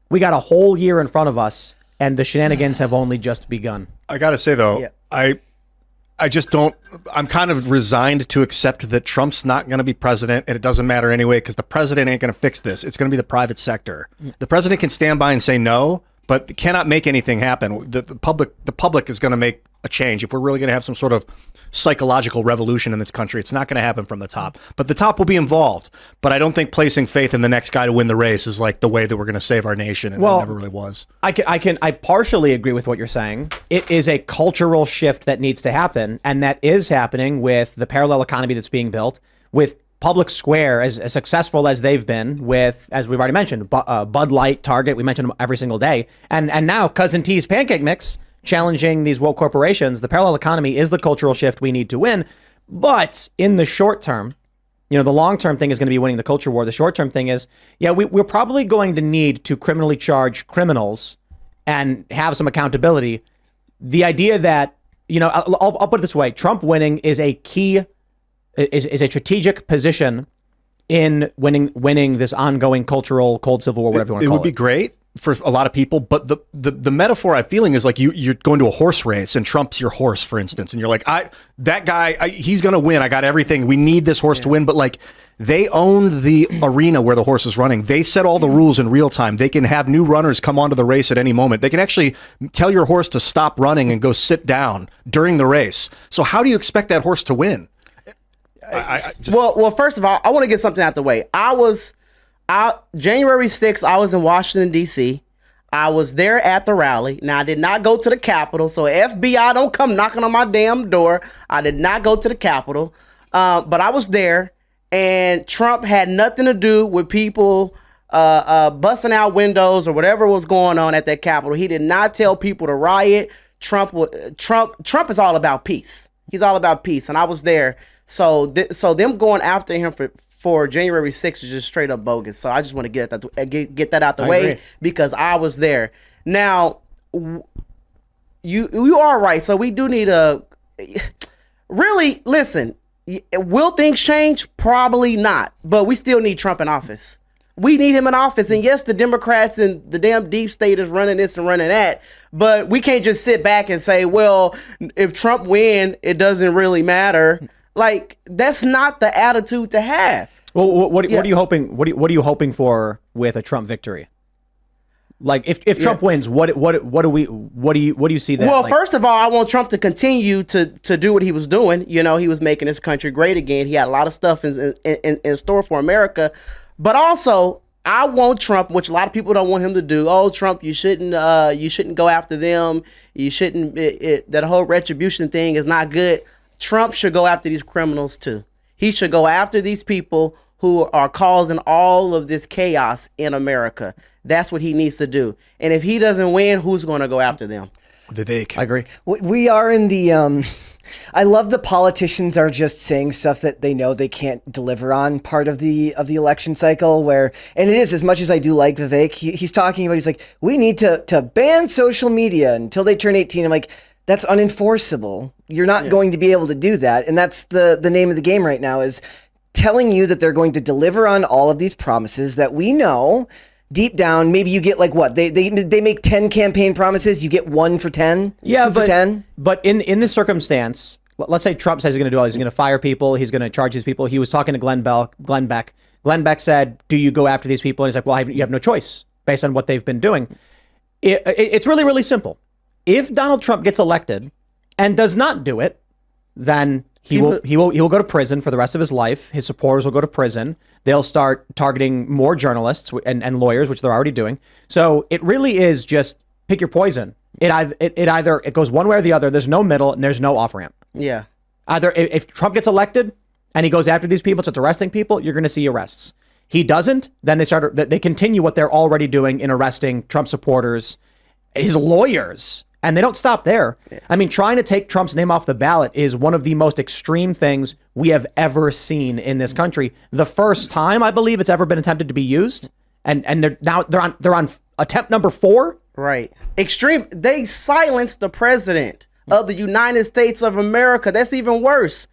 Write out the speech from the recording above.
We got a whole year in front of us, and the shenanigans have only just begun. I got to say, though, Yeah. I just don't, I'm kind of resigned to accept that Trump's not going to be president, and it doesn't matter anyway, because the president ain't going to fix this. It's going to be the private sector. The president can stand by and say no, but cannot make anything happen. The public is going to make a change. If we're really going to have some sort of psychological revolution in this country, it's not going to happen from the top. But the top will be involved. But I don't think placing faith in the next guy to win the race is like the way that we're going to save our nation, and it never really was. I partially agree with what you're saying. It is a cultural shift that needs to happen, and that is happening with the parallel economy that's being built, with Public Square, as successful as they've been with, as we've already mentioned, Bud Light, Target, we mention them every single day. And now Cousin T's Pancake Mix challenging these woke corporations. The parallel economy is the cultural shift we need to win. But in the short term, the long-term thing is going to be winning the culture war. The short-term thing is, we're probably going to need to criminally charge criminals and have some accountability. The idea that, I'll put it this way, Trump winning is a key is a strategic position in winning this ongoing cultural cold civil war, whatever you want to call it. It would be great for a lot of people, but the metaphor I'm feeling is like you're going to a horse race and Trump's your horse, for instance, and you're like, that guy, he's going to win. I got everything. We need this horse to win, but like they owned the arena where the horse is running. They set all the rules in real time. They can have new runners come onto the race at any moment. They can actually tell your horse to stop running and go sit down during the race. So how do you expect that horse to win? Well, first of all, I want to get something out the way. January 6th, I was in Washington, D.C. I was there at the rally. Now, I did not go to the Capitol, so FBI don't come knocking on my damn door. I did not go to the Capitol, but I was there, and Trump had nothing to do with people busting out windows or whatever was going on at that Capitol. He did not tell people to riot. Trump is all about peace. He's all about peace, and I was there. So them going after him for January 6th is just straight up bogus. So I just want to get that out the way because I was there. Now, you are right. So we do need really listen. Will things change? Probably not. But we still need Trump in office. We need him in office. And yes, the Democrats and the damn deep state is running this and running that. But we can't just sit back and say, well, if Trump win, it doesn't really matter. Like, that's not the attitude to have. Well, what are you hoping? What are you hoping for with a Trump victory? Like, if Trump wins, what do you see that? Well, first of all, I want Trump to continue to do what he was doing. He was making this country great again. He had a lot of stuff in store for America, but also I want Trump, which a lot of people don't want him to do. Oh, Trump, you shouldn't go after them. You shouldn't. That whole retribution thing is not good. Trump should go after these criminals too. He should go after these people who are causing all of this chaos in America. That's what he needs to do. And if he doesn't win, who's going to go after them? Vivek. I agree. We are in the I love the politicians are just saying stuff that they know they can't deliver on part of the election cycle where, and it is, as much as I do like Vivek, he's talking about, he's like, we need to ban social media until they turn 18. I'm like, that's unenforceable. You're not going to be able to do that. And that's the name of the game right now, is telling you that they're going to deliver on all of these promises that we know deep down. Maybe you get like what? They make 10 campaign promises. You get 1 for 10? Yeah, 2 for 10? But in this circumstance, let's say Trump says he's going to do all this. He's going to fire people. He's going to charge these people. He was talking to Glenn Beck. Glenn Beck said, do you go after these people? And he's like, well, you have no choice based on what they've been doing. It's really, really simple. If Donald Trump gets elected and does not do it, then he will go to prison for the rest of his life. His supporters will go to prison. They'll start targeting more journalists and lawyers, which they're already doing. So it really is just pick your poison. It either goes one way or the other. There's no middle and there's no off ramp. Yeah. Either if Trump gets elected and he goes after these people, starts arresting people, you're going to see arrests. He doesn't, then they continue what they're already doing in arresting Trump supporters, his lawyers. And they don't stop there. Yeah. I mean, trying to take Trump's name off the ballot is one of the most extreme things we have ever seen in this country. The first time, I believe, it's ever been attempted to be used, and they're on attempt number 4. Right. Extreme. They silenced the president of the United States of America. That's even worse.